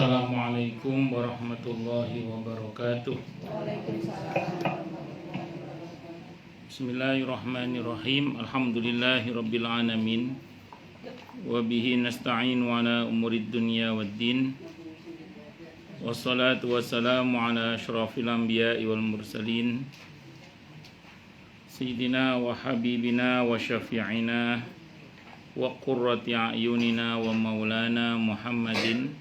Assalamualaikum warahmatullahi wabarakatuh. Bismillahirrahmanirrahim. Alhamdulillahirabbil alamin. Wa bihi nasta'in ala umurid dunya waddin. Wassalatu wassalamu ala asyrafil anbiya'i wal mursalin. Sayyidina wa habibina wa syafi'ina wa qurrati a'yunina wa maulana Muhammadin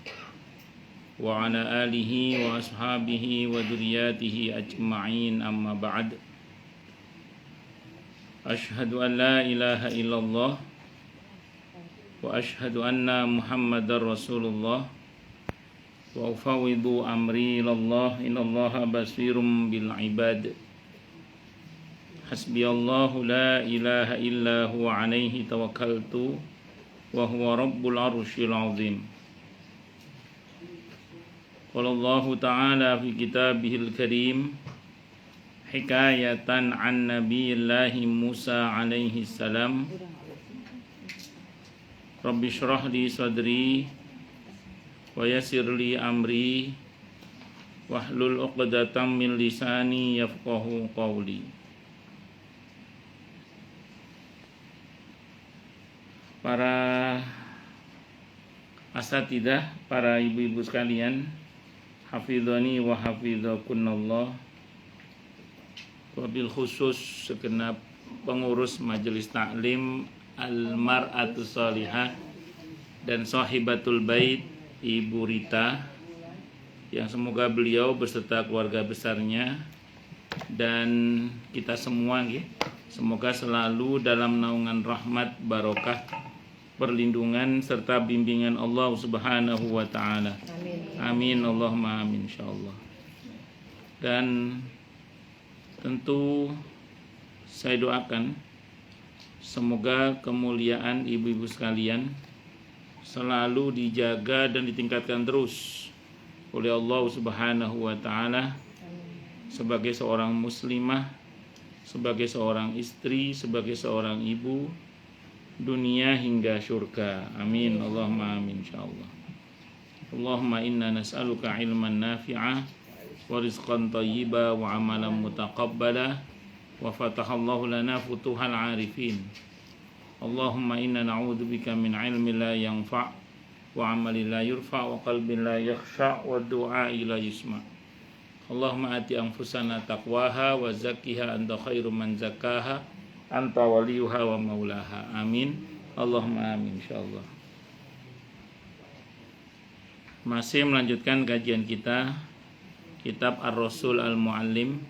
wa ala alihi wa ashabihi wa dzurriyyatihi ajma'in, amma ba'd. Asyhadu an la ilaha illallah wa asyhadu anna Muhammadar Rasulullah wa ufawwidu amri ilallah, innallaha basirum bil ibad. Hasbiyallahu la ilaha illa huwa alaihi tawakkaltu wa huwa rabbul arsyil azim. Qala Allah ta'ala fi kitabihil karim hikayatan an nabiyillahi Musa alaihi salam. Rabbi shrah li sadri wa yassir li amri wahlul 'uqdatam min lisani yafqahu qawli. Para asatidzah, para ibu-ibu sekalian, hafidhani wa hafidhakunallah, wabil khusus segenap pengurus majelis taklim Al-Mar'atus Shalihah dan Sahibatul Bait Ibu Rita, yang semoga beliau beserta keluarga besarnya dan kita semua semoga selalu dalam naungan rahmat, barokah, perlindungan serta bimbingan Allah Subhanahu wa taala. Amin Allahumma amin insyaallah. Dan tentu saya doakan semoga kemuliaan ibu-ibu sekalian selalu dijaga dan ditingkatkan terus oleh Allah Subhanahu wa taala sebagai seorang muslimah, sebagai seorang istri, sebagai seorang ibu, dunia hingga syurga. Amin Allahumma amin insyaallah. Allahumma inna nas'aluka ilman nafi'ah wa rizqan thayyiba wa amalan mutaqabbala wa fatahallahu lana futuhal arifin. Allahumma inna na'udzubika min ilmin la yanfa' wa amalin la yurfa' wa qalbin la yakhsha' wa du'a'i la yusma'. Allahumma ati anfusana taqwaha wa zakkiha anta khairu man zakkaha anta waliyuha wa maulaha. Amin Allahumma amin insyaallah. Masih melanjutkan kajian kita kitab Ar-Rasul Al-Muallim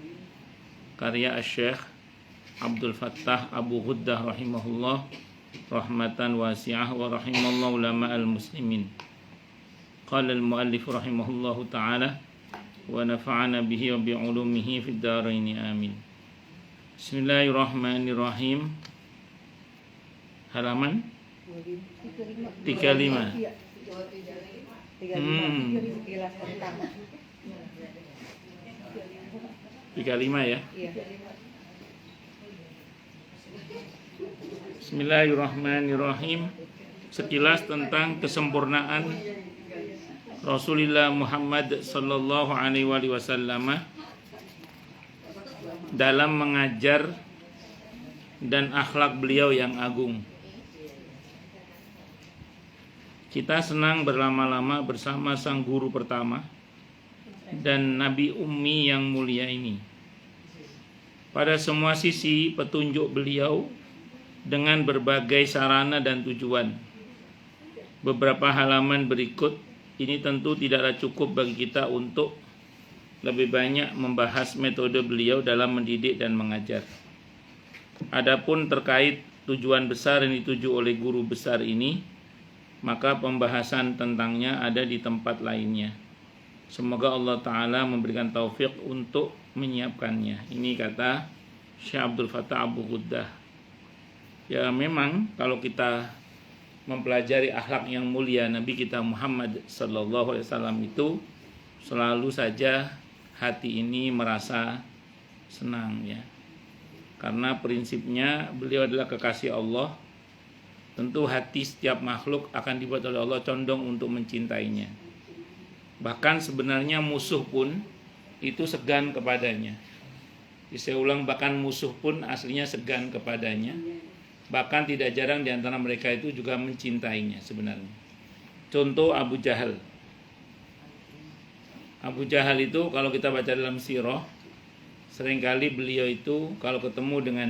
karya Asy-Syaikh Abdul Fattah Abu Ghuddah rahimahullah rahmatan wasi'ah wa rahimallahu ulama al-muslimin. Qala al-muallif rahimahullahu ta'ala wa nafa'ana bihi wa bi'ulumihi fid dharain amin. Bismillahirrahmanirrahim. Halaman 35. 35 ya. Bismillahirrahmanirrahim. Sekilas tentang kesempurnaan Rasulullah Muhammad sallallahu alaihi wasallam dalam mengajar dan akhlak beliau yang agung. Kita senang berlama-lama bersama sang guru pertama dan Nabi Ummi yang mulia ini. Pada semua sisi petunjuk beliau dengan berbagai sarana dan tujuan. Beberapa halaman berikut ini tentu tidaklah cukup bagi kita untuk lebih banyak membahas metode beliau dalam mendidik dan mengajar. Adapun terkait tujuan besar yang dituju oleh guru besar ini, maka pembahasan tentangnya ada di tempat lainnya. Semoga Allah Ta'ala memberikan taufik untuk menyiapkannya. Ini kata Syekh Abdul Fattah Abu Ghuddah. Ya memang kalau kita mempelajari akhlak yang mulia Nabi kita Muhammad sallallahu alaihi wasallam itu selalu saja hati ini merasa senang ya. Karena prinsipnya beliau adalah kekasih Allah. Tentu hati setiap makhluk akan dibuat oleh Allah condong untuk mencintainya. Bahkan sebenarnya musuh pun itu segan kepadanya. Saya ulang, bahkan musuh pun aslinya segan kepadanya. Bahkan tidak jarang di antara mereka itu juga mencintainya sebenarnya. Contoh Abu Jahal. Abu Jahal itu kalau kita baca dalam sirah, seringkali beliau itu kalau ketemu dengan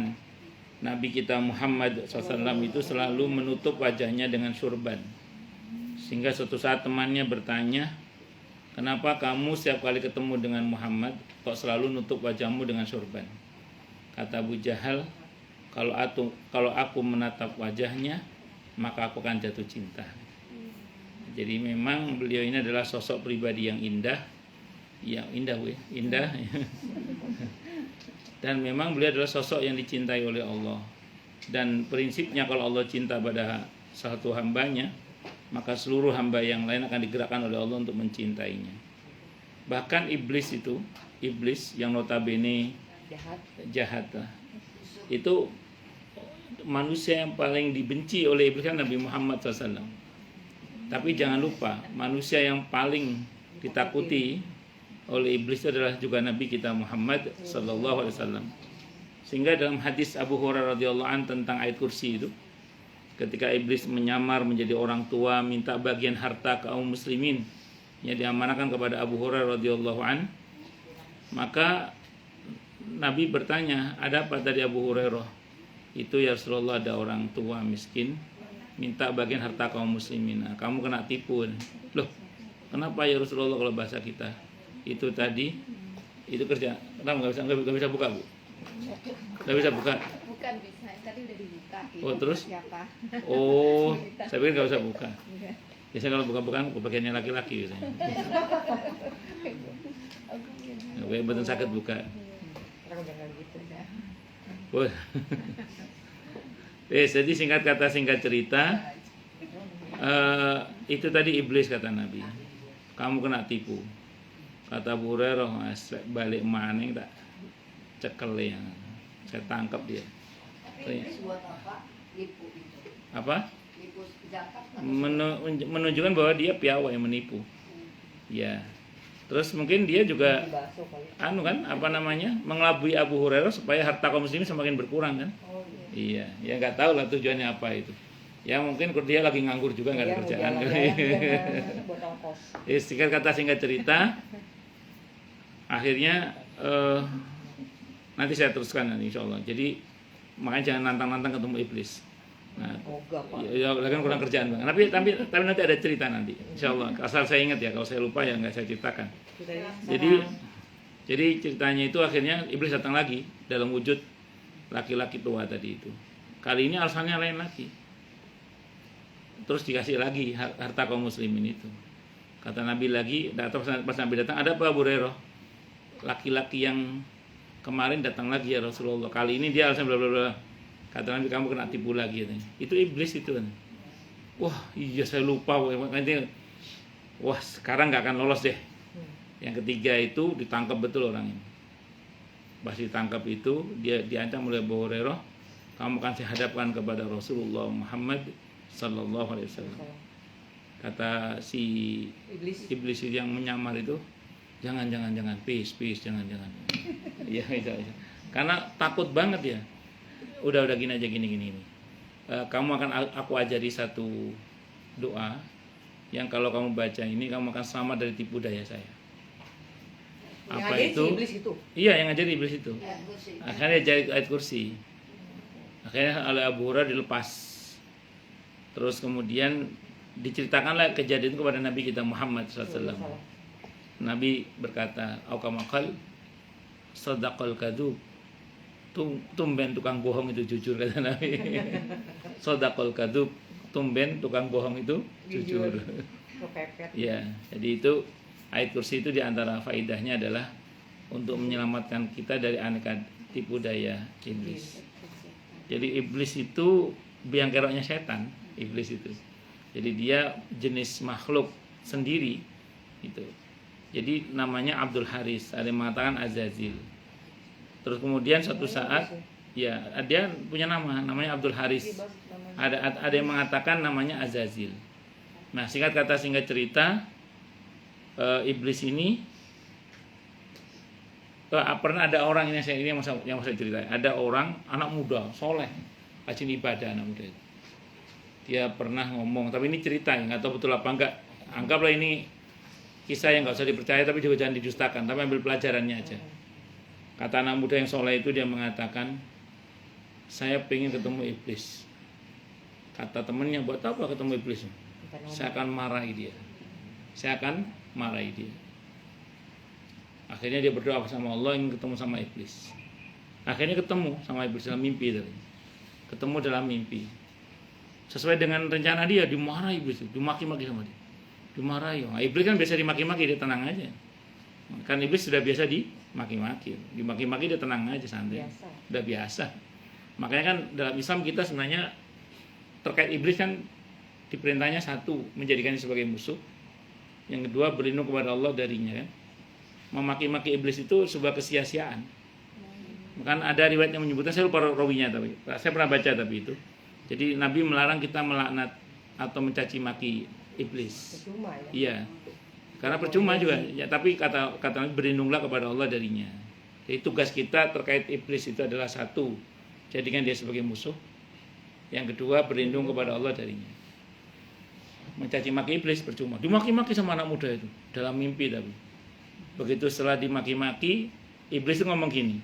Nabi kita Muhammad SAW itu selalu menutup wajahnya dengan surban. Sehingga suatu saat temannya bertanya, kenapa kamu setiap kali ketemu dengan Muhammad kok selalu nutup wajahmu dengan surban? Kata Abu Jahal, kalau aku menatap wajahnya, maka aku akan jatuh cinta. Jadi memang beliau ini adalah sosok pribadi yang indah. Indah. Dan memang beliau adalah sosok yang dicintai oleh Allah. Dan prinsipnya kalau Allah cinta pada satu hambanya, maka seluruh hamba yang lain akan digerakkan oleh Allah untuk mencintainya. Bahkan iblis yang notabene jahat, itu manusia yang paling dibenci oleh iblis kan Nabi Muhammad SAW. Tapi jangan lupa, manusia yang paling ditakuti oleh iblis adalah juga Nabi kita Muhammad SAW. Sehingga dalam hadis Abu Hurairah radhiyallahu an tentang ayat kursi itu, ketika iblis menyamar menjadi orang tua minta bagian harta kaum muslimin yang diamanahkan kepada Abu Hurairah radhiyallahu an, maka Nabi bertanya, ada apa tadi Abu Hurairah? Itu ya Rasulullah, ada orang tua miskin minta bagian harta kaum muslimin. Nah, kamu kena tipu. Loh, kenapa ya Rasulullah kalau bahasa kita? Itu tadi, itu kerja. Kenapa nggak bisa buka, Bu? Nggak bisa buka? Bukan bisa, tadi udah dibuka. Oh, terus? Siapa? Oh, saya pikir nggak usah buka. Biasanya kalau buka-bukaan, bagiannya laki-laki biasanya. Oke, betul sakit buka. Oh. Jadi singkat kata singkat cerita, itu tadi iblis kata Nabi, kamu kena tipu. Kata Abu Hurairah, balik maning tak cekel yang saya tangkap dia. Apa? Menunjukkan bahwa dia piawai yang menipu. Ya. Terus mungkin dia juga mengelabui Abu Hurairah supaya harta kaum muslimin semakin berkurang kan? Iya, ya nggak tahu lah tujuannya apa itu. Ya mungkin dia lagi nganggur juga nggak ada kerjaan. Singkat cerita, akhirnya nanti saya teruskan nanti insya Allah. Jadi makanya jangan nantang-nantang ketemu iblis. Nah, ya kan kurang kerjaan Bang. Tapi nanti ada cerita nanti, insya Allah. Asal saya ingat ya, kalau saya lupa ya nggak saya ceritakan. Jadi ceritanya itu akhirnya iblis datang lagi dalam wujud laki-laki tua tadi itu. Kali ini alasannya lain lagi. Terus dikasih lagi harta kaum muslimin itu. Kata Nabi lagi, pas Nabi datang, ada apa Abu Hurairah? Laki-laki yang kemarin datang lagi ya Rasulullah. Kali ini dia alasan bla bla bla. Kata Nabi, kamu kena tipu lagi. Itu iblis itu kan. Wah iya saya lupa. Wah sekarang gak akan lolos deh. Yang ketiga itu ditangkap betul orang ini. Pas ditangkap itu dia diancam oleh Abu Hurairah, kamu akan saya hadapkan kepada Rasulullah Muhammad Sallallahu Alaihi Wasallam. Kata si iblis yang menyamar itu, jangan peace jangan. Iya. Karena takut banget ya. Udah gini aja gini. Kamu akan aku ajari satu doa yang kalau kamu baca ini kamu akan selamat dari tipu daya saya. Apa itu? Itu? Iya, yang ngajar iblis itu. Akhirnya jadi ayat kursi. Akhirnya oleh Abu Hurairah dilepas. Terus kemudian diceritakanlah kejadian itu kepada Nabi kita Muhammad SAW. Nabi berkata, "Aukamakal sadaqal kadub." Tumben tukang bohong itu jujur, kata Nabi. Sadaqal kadub, tumben tukang bohong itu jujur. Ya, jadi itu ayat kursi itu diantara faidahnya adalah untuk menyelamatkan kita dari aneka tipu daya iblis. Jadi iblis itu biang keroknya setan, iblis itu. Jadi dia jenis makhluk sendiri itu. Jadi namanya Abdul Haris, ada yang mengatakan Azazil. Terus kemudian suatu saat ya dia punya namanya Abdul Haris. Ada yang mengatakan namanya Azazil. Nah, singkat cerita, iblis ini pernah ada orang ini yang mau saya ceritain. Ada orang anak muda, soleh, rajin ibadah anak muda itu. Dia pernah ngomong, tapi ini cerita, nggak tahu betul apa enggak. Anggaplah ini kisah yang nggak usah dipercaya, tapi juga jangan didustakan, tapi ambil pelajarannya aja. Kata anak muda yang soleh itu, dia mengatakan, saya pengen ketemu iblis. Kata temennya, buat apa ketemu iblis? Saya akan marahi dia. Saya akan marahi dia. Akhirnya dia berdoa sama Allah ingin ketemu sama iblis. Akhirnya ketemu sama iblis dalam mimpi tadi. Ketemu dalam mimpi. Sesuai dengan rencana dia, dimarahi iblis, dimaki-maki sama dia. Dimarahi. Nah, iblis kan biasa dimaki-maki, dia tenang aja. Kan iblis sudah biasa dimaki-maki. Dimaki-maki dia tenang aja, santai. Udah biasa. Makanya kan dalam Islam kita sebenarnya terkait iblis kan diperintahnya satu, menjadikannya sebagai musuh. Yang kedua, berlindung kepada Allah darinya kan. Memaki-maki iblis itu sebuah kesia-siaan. Kan ada riwayat yang menyebutkan, saya lupa rawinya tapi saya pernah baca tapi itu. Jadi Nabi melarang kita melaknat atau mencaci maki iblis. Percuma ya. Iya. Karena percuma juga. Ya, tapi kata Nabi berlindunglah kepada Allah darinya. Jadi tugas kita terkait iblis itu adalah satu, jadikan dia sebagai musuh. Yang kedua, berlindung kepada Allah darinya. Mencaci maki iblis percuma. Dimaki-maki sama anak muda itu dalam mimpi tapi. Begitu setelah dimaki-maki, iblis itu ngomong gini.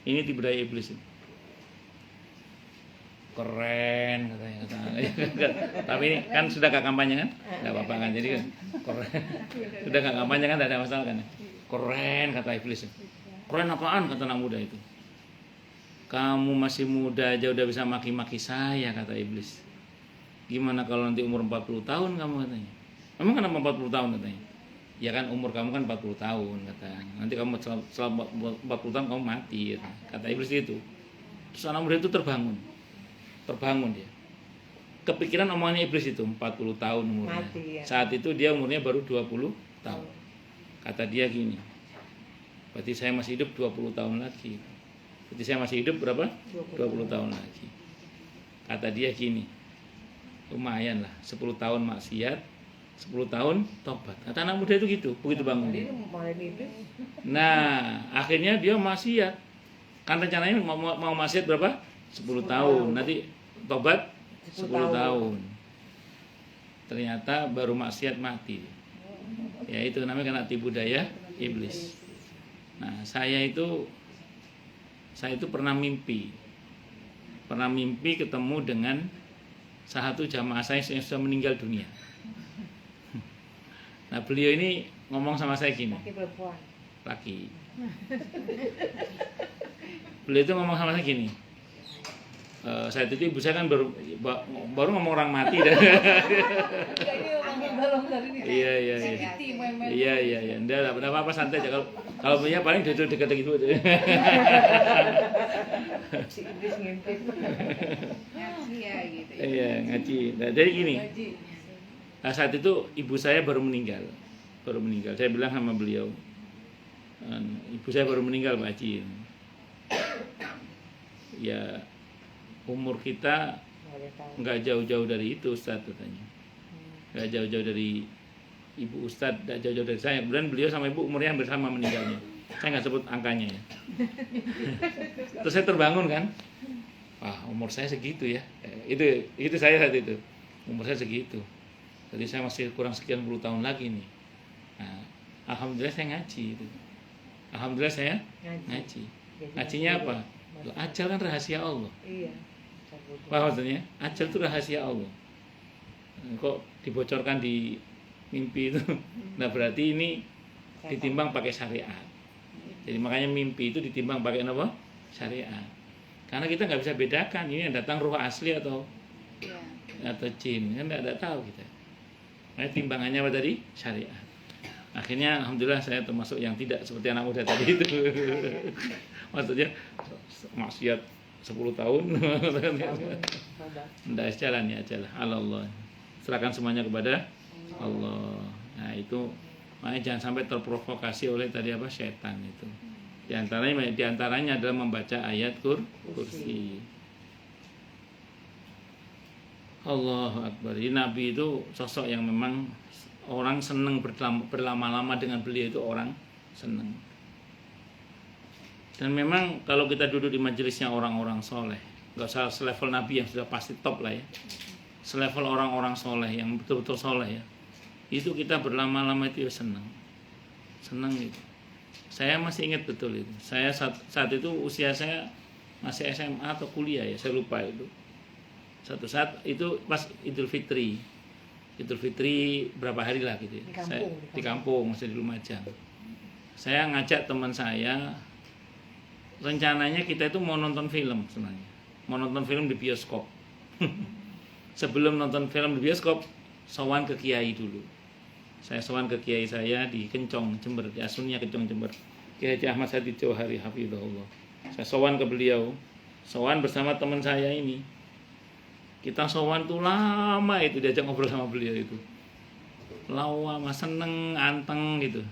Ini tiba daya iblis itu. Keren katanya. Tapi ini kan sudah gak kampanye kan? Gak apa-apa kan. Jadi kan keren. Sudah gak kampanye kan, tidak ada masalah kan. Keren kata iblis. Keren apaan kata anak muda itu. Kamu masih muda aja udah bisa maki-maki saya kata iblis. Gimana kalau nanti umur 40 tahun kamu katanya. Emang kenapa 40 tahun katanya? Ya kan umur kamu kan 40 tahun katanya. Nanti kamu setelah 40 tahun kamu mati kata iblis itu. Terus anak muda itu terbangun dia. Kepikiran omongannya iblis itu 40 tahun umurnya. Mati, ya. Saat itu dia umurnya baru 20 tahun. Kata dia gini. Berarti saya masih hidup 20 tahun lagi. Berarti saya masih hidup berapa? 20 tahun lagi. Kata dia gini. Lumayan lah 10 tahun maksiat, 10 tahun tobat. Kata anak muda itu gitu, begitu bangun dia. Nah, akhirnya dia maksiat. Kan rencananya mau maksiat berapa? 10 tahun. Nanti tobat 10 tahun. Ternyata baru maksiat mati. Ya itu namanya kena tipu daya iblis. Nah, saya itu pernah mimpi ketemu dengan salah satu jamaah saya yang sudah meninggal dunia. Nah beliau ini ngomong sama saya gini. Laki perempuan? Laki. Beliau itu ngomong sama saya gini. Saat itu ibu saya kan baru ngomong orang mati dan iya. Iya. Enggak apa-apa santai aja kalau punya paling dekat gitu. Si iblis ngintip. Gitu. Iya, ngaji. Nah, jadi gini. Nah, saat itu ibu saya baru meninggal. Saya bilang sama beliau, ibu saya baru meninggal Pak Haji. Ya umur kita nggak jauh-jauh dari itu Ustadz katanya. Nggak jauh-jauh dari ibu Ustadz, nggak jauh-jauh dari saya. Kemudian beliau sama ibu umurnya hampir sama meninggalnya. Saya nggak sebut angkanya ya. Terus saya terbangun kan. Wah umur saya segitu ya. Itu saya saat itu. Umur saya segitu. Jadi saya masih kurang sekian puluh tahun lagi nih. Nah, alhamdulillah saya ngaji itu. Alhamdulillah saya ngaji. Ngajinya apa? Ajal kan rahasia Allah. Iya. Apa maksudnya? Ajal itu rahasia Allah. Kok dibocorkan di mimpi itu? Nah berarti ini ditimbang pakai syariat. Jadi makanya mimpi itu ditimbang pakai apa? Syariat. Karena kita nggak bisa bedakan ini yang datang ruh asli atau jin, kan nggak tahu kita. Makanya timbangannya apa tadi? Syariat. Akhirnya alhamdulillah saya termasuk yang tidak seperti anak muda tadi itu. Maksudnya maksiat 10 tahun. Nggak jalan ya aja lah. Allah. Serahkan semuanya kepada Allah. Nah itu makanya jangan sampai terprovokasi oleh tadi apa setan itu. Di antaranya adalah membaca ayat kursi. Allahu Akbar. Nabi itu sosok yang memang Orang seneng berlama-lama dengan beliau itu orang seneng. Dan memang kalau kita duduk di majelisnya orang-orang soleh, nggak usah selevel Nabi yang sudah pasti top lah ya, selevel orang-orang soleh yang betul-betul soleh ya, itu kita berlama-lama itu ya seneng gitu. Saya masih ingat betul itu. Saya saat itu usia saya masih SMA atau kuliah ya, saya lupa itu. Satu saat itu pas Idul Fitri berapa hari lah gitu ya. Di kampung masih di Lumajang. Saya ngajak teman saya, rencananya kita itu mau nonton film sebenarnya. Mau nonton film di bioskop. Sebelum nonton film di bioskop, sowan ke kiai dulu. Saya sowan ke kiai saya di Kencong, Jember, di Asunnya Kencong, Jember. Kiai Haji Ahmad Sadi Johari hafizahullah. Saya sowan ke beliau. Sowan bersama teman saya ini. Kita sowan tuh lama itu, diajak ngobrol sama beliau itu. Lama, seneng, anteng gitu.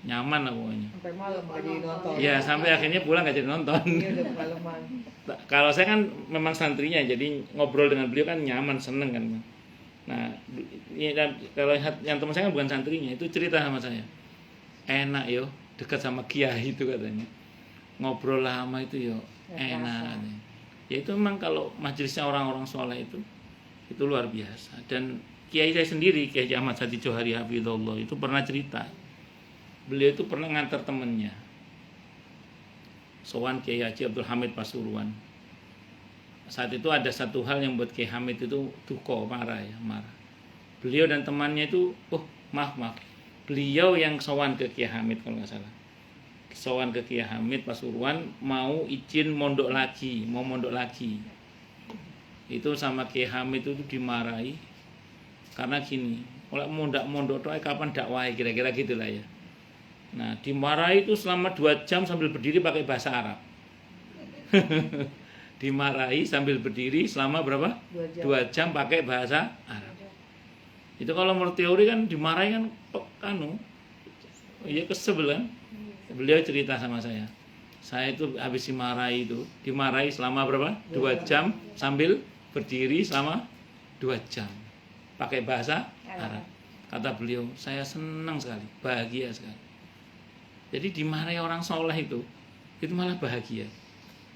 Nyaman lah pokoknya. Sampai malam nggak jadi nonton. Ya, sampai akhirnya pulang gak jadi nonton. Iya, udah kemalaman. Kalau saya kan memang santrinya, jadi ngobrol dengan beliau kan nyaman, seneng kan. Nah, kalau yang teman saya kan bukan santrinya, itu cerita sama saya. Enak yo, dekat sama kiai itu katanya. Ngobrol lama itu yo, enak. Ya itu memang kalau majelisnya orang-orang soleh itu luar biasa. Dan kiai saya sendiri, Kiai Ahmad Sadi Johari hafizahullah, itu pernah cerita. Beliau itu pernah ngantar temennya, sowan Kiai Haji Abdul Hamid Pasuruan. Saat itu ada satu hal yang buat Kiai Hamid itu duka, marah. Beliau dan temannya itu, maaf, beliau yang sowan ke Kiai Hamid kalau nggak salah. Sowan ke Kiai Hamid Pasuruan mau izin mau mondok lagi. Itu sama Kiai Hamid itu dimarahi karena gini, kalau mondok tuh kapan dakwah kira-kira gitulah ya. Nah, dimarahi itu selama 2 jam sambil berdiri pakai bahasa Arab. Dimarahi sambil berdiri selama berapa? 2 jam pakai bahasa Arab. Itu kalau menurut teori kan dimarahi kan iya kesel kan. Beliau cerita sama saya itu habis dimarahi selama berapa? 2 jam sambil berdiri selama 2 jam pakai bahasa Arab. Kata beliau, saya senang sekali, bahagia sekali. Jadi dimarahi orang soleh itu malah bahagia.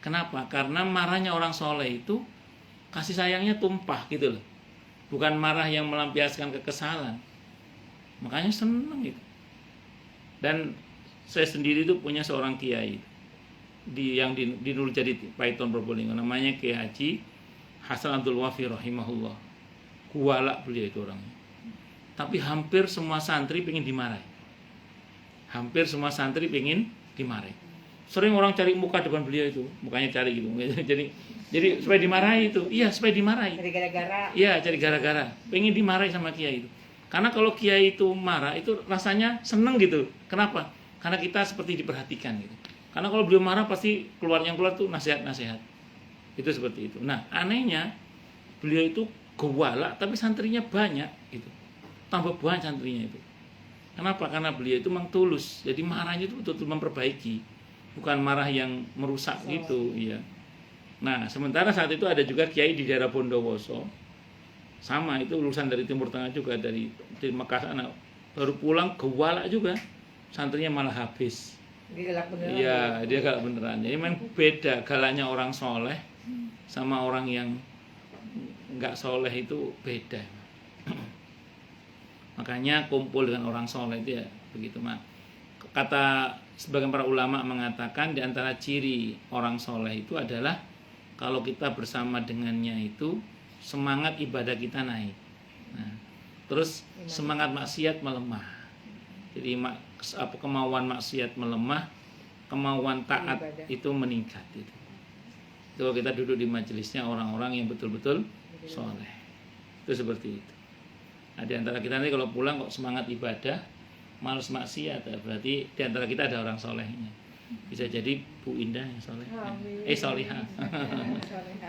Kenapa? Karena marahnya orang soleh itu kasih sayangnya tumpah gitu loh. Bukan marah yang melampiaskan kekesalan. Makanya senang gitu. Dan saya sendiri itu punya seorang kiai yang di Nurjadi Paiton Probolinggo, namanya Kiai Haji Hasan Abdul Wafi rahimahullah. Kuala beliau itu orangnya. Tapi hampir semua santri pengen dimarahi. Sering orang cari muka depan beliau itu, mukanya cari gitu. Jadi supaya dimarahi itu. Iya, supaya dimarahi. Cari gara-gara. Iya, cari gara-gara. Pengen dimarahi sama kiai itu. Karena kalau kiai itu marah itu rasanya seneng gitu. Kenapa? Karena kita seperti diperhatikan gitu. Karena kalau beliau marah pasti keluar tuh nasihat-nasihat. Itu seperti itu. Nah, anehnya beliau itu gewala tapi santrinya banyak gitu. Tambah banyak santrinya itu. Kenapa? Karena beliau itu memang tulus. Jadi marahnya itu betul-betul memperbaiki. Bukan marah yang merusak gitu, iya. Nah, sementara saat itu ada juga kiai di daerah Bondowoso. Sama, itu lulusan dari Timur Tengah juga, dari Mekah sana. Baru pulang gewala juga. Santrinya malah habis. Dia galak beneran. Iya, dia galak beneran. Jadi memang beda galaknya orang soleh sama orang yang nggak soleh itu beda. Makanya kumpul dengan orang soleh itu ya begitu, Mak. Kata sebagian para ulama mengatakan di antara ciri orang soleh itu adalah kalau kita bersama dengannya itu semangat ibadah kita naik. Nah, terus semangat maksiat melemah. Jadi kemauan maksiat melemah, kemauan taat itu meningkat. Itu kalau kita duduk di majelisnya orang-orang yang betul-betul soleh. Itu seperti itu. Nah, di antara kita nanti kalau pulang kok semangat ibadah, malas maksiat, berarti di antara kita ada orang solehnya. Bisa jadi Bu Indah yang soleh. Solihah.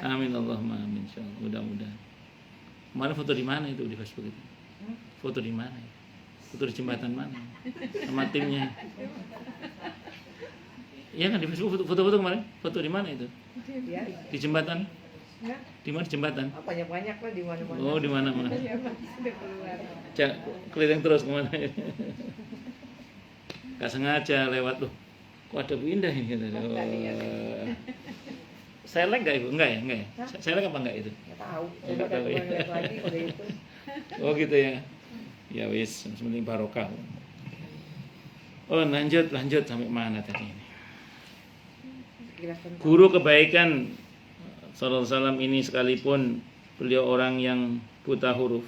Amin Allahumma amin. Insyaallah. Mudah-mudahan. Kemarin foto di mana itu di Facebook itu? Foto di mana? Foto di jembatan mana? Sama timnya. Iya kan di Facebook foto-foto kemarin? Foto di mana itu? Di jembatan Nah, Di mana jembatan? banyak-banyak lah di mana-mana. Oh, di mana-mana. Ya Mas, udah keluar. Keliling terus kemana? Gak sengaja lewat tuh. Kok ada Bu Indah ini? Oh. Saya like nggak Ibu? Enggak ya? Enggak ya? Saya like apa enggak itu? Nggak tahu. Nggak Coba tahu, ya. lihat lagi udah itu. Oh gitu ya. Ya wis, yang penting barokah. Oh lanjut sampai mana tadi ini? Sekilas tentang Guru kebaikan Sallallahu Alaihi Wasallam ini sekalipun beliau orang yang buta huruf,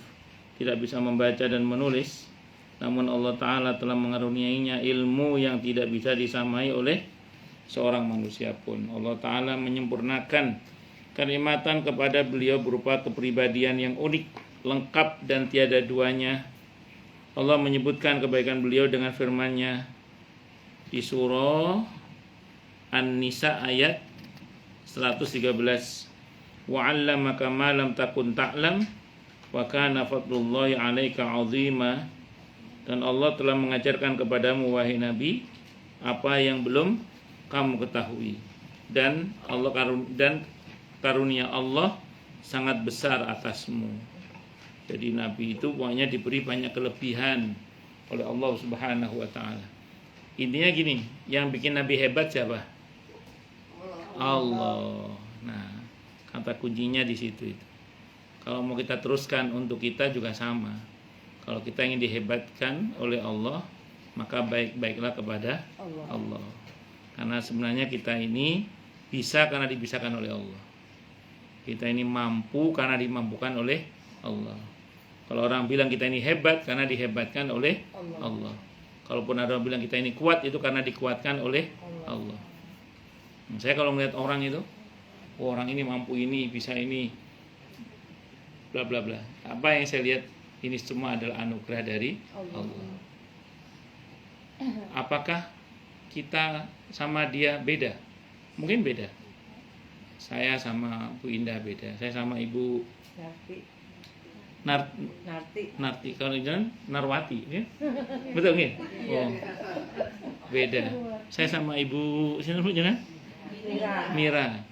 tidak bisa membaca dan menulis, namun Allah Ta'ala telah mengaruniainya ilmu yang tidak bisa disamai oleh seorang manusia pun. Allah Ta'ala menyempurnakan kenikmatan kepada beliau berupa kepribadian yang unik, lengkap dan tiada duanya. Allah menyebutkan kebaikan beliau dengan firman-Nya di surah An-Nisa ayat 113. Wa 'allamaka ma lam takun ta'lam wa kana fadlullahi 'alaika 'azima. Dan Allah telah mengajarkan kepadamu wahai Nabi apa yang belum kamu ketahui, dan karunia Allah sangat besar atasmu. Jadi Nabi itu pokoknya diberi banyak kelebihan oleh Allah Subhanahu wa taala. Intinya gini, yang bikin Nabi hebat siapa? Allah. Nah, kata kuncinya di situ itu. Kalau mau kita teruskan untuk kita juga sama. Kalau kita ingin dihebatkan oleh Allah, maka baik-baiklah kepada Allah. Karena sebenarnya kita ini bisa karena dibisakan oleh Allah. Kita ini mampu karena dimampukan oleh Allah. Kalau orang bilang kita ini hebat karena dihebatkan oleh Allah. Kalaupun ada orang bilang kita ini kuat, itu karena dikuatkan oleh Allah. Saya kalau melihat orang itu, oh, orang ini mampu ini, bisa ini, bla bla bla. Apa yang saya lihat, ini semua adalah anugerah dari Allah. Apakah kita sama dia beda? Mungkin beda. Saya sama Bu Indah beda. Saya sama Ibu Narti. Kalau jangan Narwati, ya? Betul nggih? Oh, beda. Saya sama Ibu siapa jangan? Mira.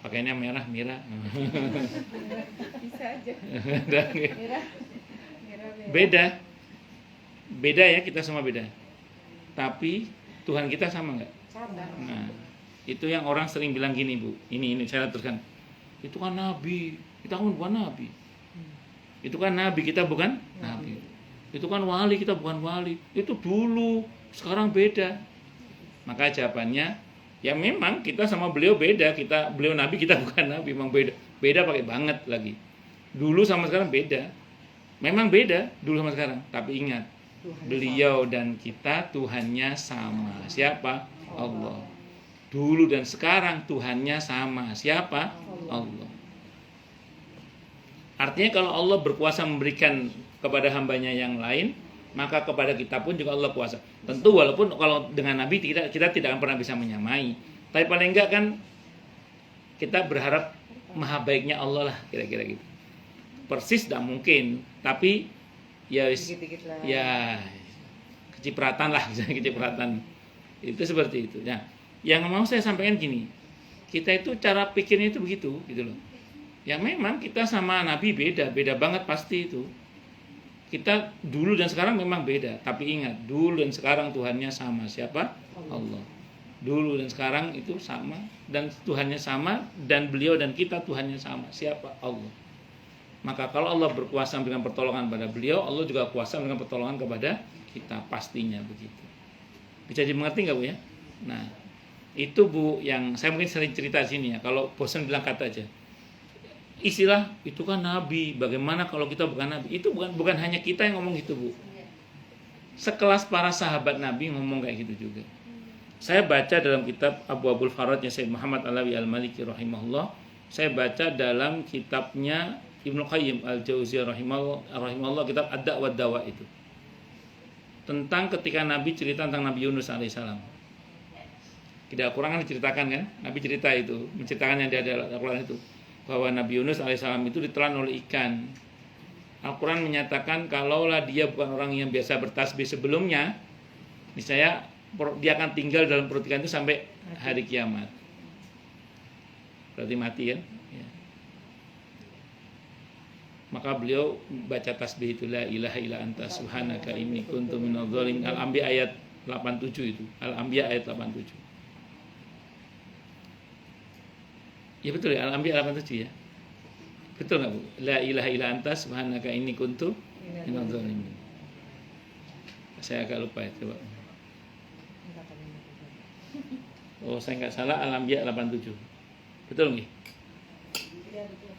Pakainya merah Mira. Bisa aja. Beda ya, kita semua beda. Tapi Tuhan kita sama nggak? sama. Nah, itu yang orang sering bilang gini Bu. Ini saya teruskan. Itu kan Nabi, kita kan bukan Nabi. Itu kan Nabi, kita bukan Nabi. Itu kan wali, kita bukan wali. Itu dulu, sekarang beda. Maka jawabannya, ya memang kita sama beliau beda. Beliau Nabi, kita bukan Nabi. Memang beda. Beda pakai banget lagi. Dulu sama sekarang beda. Memang beda dulu sama sekarang. Tapi ingat, beliau dan kita Tuhannya sama. Siapa? Allah. Dulu dan sekarang Tuhannya sama. Siapa? Allah. Artinya kalau Allah berkuasa memberikan kepada hambanya yang lain, maka kepada kita pun juga Allah kuasa. Tentu walaupun kalau dengan Nabi kita tidak akan pernah bisa menyamai, tapi paling enggak kan kita berharap maha baiknya Allah lah, kira-kira gitu. Persis tidak mungkin, tapi ya Dikit-dikit lah. ya kecipratan lah, misalnya kecipratan. Itu seperti itu. Nah, yang mau saya sampaikan gini, kita itu cara pikirnya itu begitu, gitu loh. Ya memang kita sama Nabi beda banget pasti itu. Kita dulu dan sekarang memang beda, tapi ingat, dulu dan sekarang Tuhannya sama. Siapa? Allah. Dulu dan sekarang itu sama, dan Tuhannya sama, dan beliau dan kita Tuhannya sama. Siapa? Allah. Maka kalau Allah berkuasa memberikan pertolongan kepada beliau, Allah juga kuasa memberikan pertolongan kepada kita, pastinya begitu. Bisa dimengerti nggak Bu ya? Nah, itu Bu yang saya mungkin sering cerita di sini ya. Kalau bosan bilang kata aja. Istilah itu kan Nabi, bagaimana kalau kita bukan Nabi? Itu bukan hanya kita yang ngomong gitu Bu. Sekelas para sahabat Nabi ngomong kayak gitu juga. Saya baca dalam kitab Abu Abul Farad Sayyid Muhammad Alawi Al-Maliki rahimahullah. Saya baca dalam kitabnya Ibnu Qayyim Al-Jauziyah rahimahullah, kitab Ad-Da'wa Dawa itu. Tentang ketika Nabi cerita tentang Nabi Yunus alaihissalam. Tidak kurang kan diceritakan kan? Nabi cerita itu, menceritakan yang dia ada Al-Quran itu. Bahwa Nabi Yunus alaihissalam itu ditelan oleh ikan. Al-Quran menyatakan kalaulah dia bukan orang yang biasa bertasbih sebelumnya, niscaya dia akan tinggal dalam perut ikan itu sampai hari kiamat. Berarti mati kan? Ya. Maka beliau baca tasbih itu la ilaha illa anta subhanaka inni kuntu minadz dzalimin. Al-Anbiya ayat 87 itu. Al-Anbiya ayat 87. Ya betul ya, Al-Anbiya 87 ya. Betul enggak Bu? La ilaha illa anta subhanaka inni kuntu minadz dzalimin. Saya agak lupa ya, coba. Oh, saya enggak salah, Al-Anbiya 87. Betul nggih?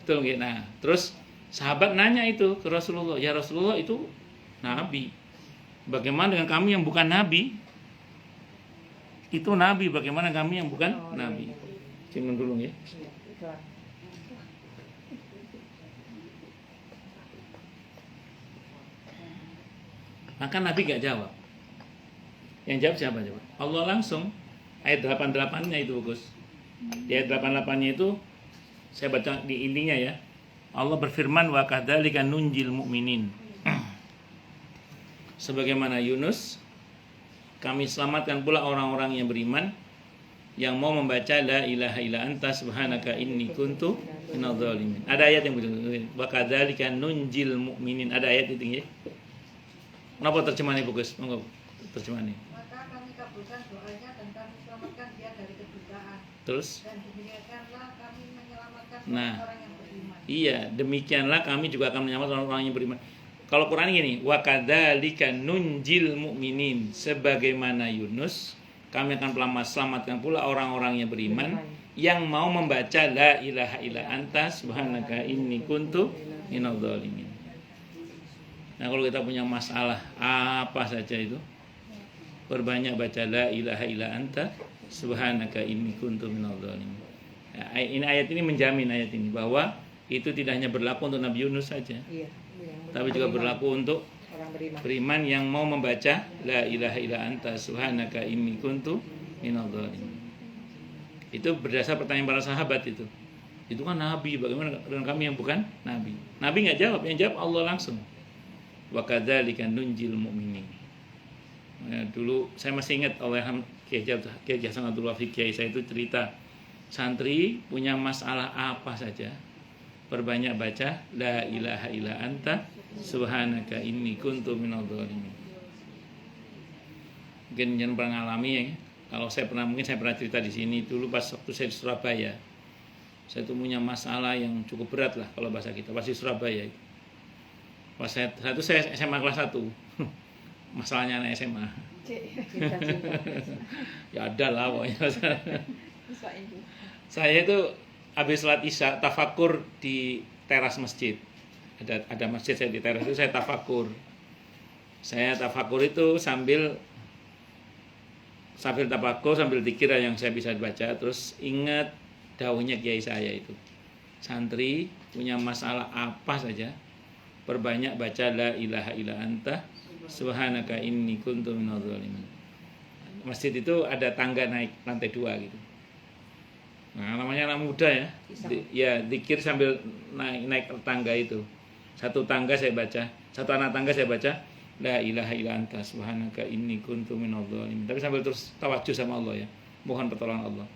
Betul nggih. Nah, terus sahabat nanya itu ke Rasulullah, ya Rasulullah itu nabi. Bagaimana dengan kami yang bukan nabi? Itu nabi, bagaimana kami yang bukan nabi? Cium dulu ya. Maka Nabi gak jawab. Yang jawab siapa coba? Allah langsung. Ayat 88-nya itu Gus. Di ayat 88-nya itu saya baca di intinya ya. Allah berfirman wa kadzalika nunjil mu'minin. Sebagaimana Yunus, kami selamatkan pula orang-orang yang beriman yang mau membaca la ilaha illa anta subhanaka inni kuntu minadz dzalimin. Ada ayat yang begitu. Wa kadzalika nunjil mu'minin. Ada ayat itu ya. Kenapa terjemahannya Gus? Monggo terjemahannya. Maka kami kabulkan doanya dan kami selamatkan dia dari kedustaan. Terus? Dan demikianlah kami menyelamatkan orang yang beriman. Iya, demikianlah kami juga akan menyelamatkan orang yang beriman. Kalau Quran gini, wa kadzalika nunjil mu'minin, sebagaimana Yunus, kami akan selamatkan pula orang-orang yang beriman yang mau membaca la ilaha illa anta subhanaka inni kuntu minadz dzalimin. Nah, kalau kita punya masalah apa saja itu, perbanyak baca la ilaha illa anta subhanaka inni kuntu minadz dzalimin. Nah, ini ayat ini menjamin ayat ini bahwa itu tidak hanya berlaku untuk Nabi Yunus saja, tapi juga berlaku untuk orang beriman yang mau membaca la ilaha illa anta subhanaka inni kuntu minadz dzalimin. Itu berdasar pertanyaan para sahabat itu. Itu kan nabi, bagaimana dengan kami yang bukan nabi? Nabi nggak jawab, yang jawab Allah langsung. Wa kadzalika nunjil mu'minin. Nah, dulu saya masih ingat oleh Kiai Hasan Abdul Wahid Kiai saya itu cerita santri punya masalah apa saja, perbanyak baca la ilaha illa anta subhanaka inni kuntu minadz dzalimin. Mungkin jangan pernah ngalami ya. Kalau saya pernah, mungkin saya pernah cerita di sini dulu pas waktu saya di Surabaya. Saya tuh punya masalah yang cukup berat lah kalau bahasa kita, pas di Surabaya itu. Pas saya SMA kelas 1. Masalahnya anak SMA. Ya ada lah pokoknya. Saya itu habis salat Isya tafakur di teras masjid. Ada masjid saya di teras itu, saya tafakur. Saya tafakur itu sambil tafakur, sambil zikir yang saya bisa baca, terus ingat dawuhnya kiai saya itu. Santri punya masalah apa saja, perbanyak baca la ilaha illa anta subhanaka inni kuntu minadz dzalimin. Masjid itu ada tangga naik lantai 2 gitu. Nah, namanya anak muda ya. Ya, zikir sambil naik tangga itu. Satu tangga saya baca, satu anak tangga saya baca la ilaha illa anta subhanaka inni kuntu minadz dzalimin. Tapi sambil terus tawajuh sama Allah ya. Mohon pertolongan Allah.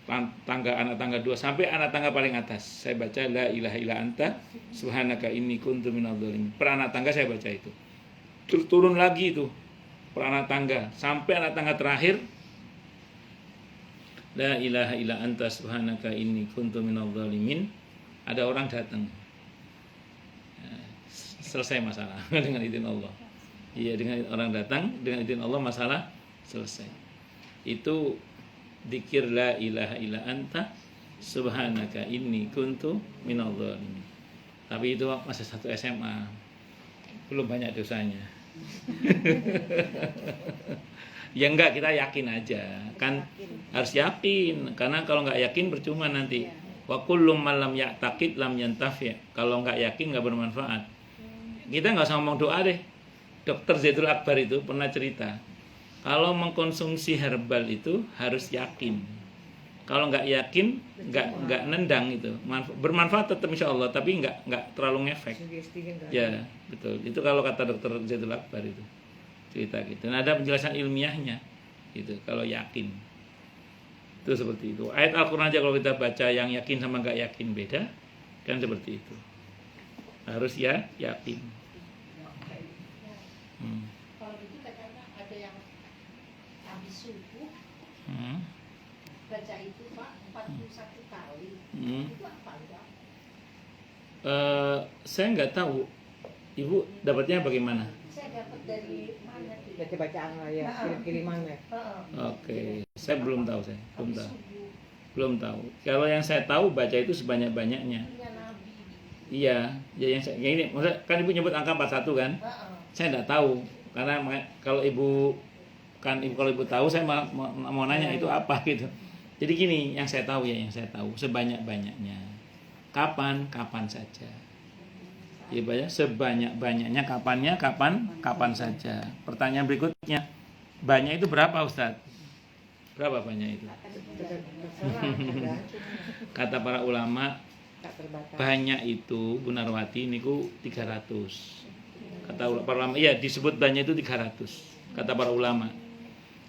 Anak tangga 2 sampai anak tangga paling atas saya baca la ilaha illa anta subhanaka inni kuntu minadz dzalimin. Per anak tangga saya baca itu. Terus turun lagi itu per anak tangga sampai anak tangga terakhir la ilaha illa anta subhanaka inni kuntu minadz dzalimin. Ada orang datang. Selesai masalah dengan izin Allah. Iya, dengan orang datang dengan izin Allah masalah selesai. Itu dzikir la ilaha illa anta subhanaka inni kuntu minadz dzalimin. Tapi itu masih satu SMA, belum banyak dosanya. Ya enggak, kita yakin aja kan, harus yakin, karena kalau enggak yakin percuma nanti. Wa kullu man lam ya'taqid lam yantafi. Kalau enggak yakin enggak bermanfaat. Kita enggak usah ngomong doa deh. Dokter Zaidul Akbar itu pernah cerita, kalau mengkonsumsi herbal itu harus yakin. Kalau nggak yakin, nggak nendang itu. Bermanfaat tetap insya Allah, tapi nggak terlalu ngefek. Ya betul. Itu kalau kata dokter Zaidul Akbar itu cerita gitu. Nah, ada penjelasan ilmiahnya, gitu. Kalau yakin, itu seperti itu. Ayat Al-Quran aja kalau kita baca yang yakin sama nggak yakin beda, kan seperti itu. harus ya yakin. Kalau gitu katanya ada yang habis subuh Hmm. baca itu Pak 41 kali. Hmm. Itu apa enggak? Saya nggak tahu. Ibu dapatnya bagaimana? Saya dapat dari mana tuh? Baca-bacaan lah ya, kirim-kiriman ya. Oke, saya belum tahu Habis subuh. belum tahu. Kalau yang saya tahu baca itu sebanyak-banyaknya. Punya Nabi. Iya, ya yang saya, kayak ini, maksudnya kan ibu nyebut angka 41 kan? Saya nggak tahu karena kalau ibu kalau ibu tahu saya mau nanya itu apa gitu. Jadi gini, yang saya tahu sebanyak-banyaknya. Kapan saja. Ya, Pak ya, sebanyak-banyaknya kapan saja. Pertanyaan berikutnya, banyak itu berapa Ustadz? Berapa banyak itu? Terserah, Kata para ulama, tak terbatas. banyak itu Bu Narwati niku 300. Kata para ulama, iya disebut banyak itu 300. Kata para ulama.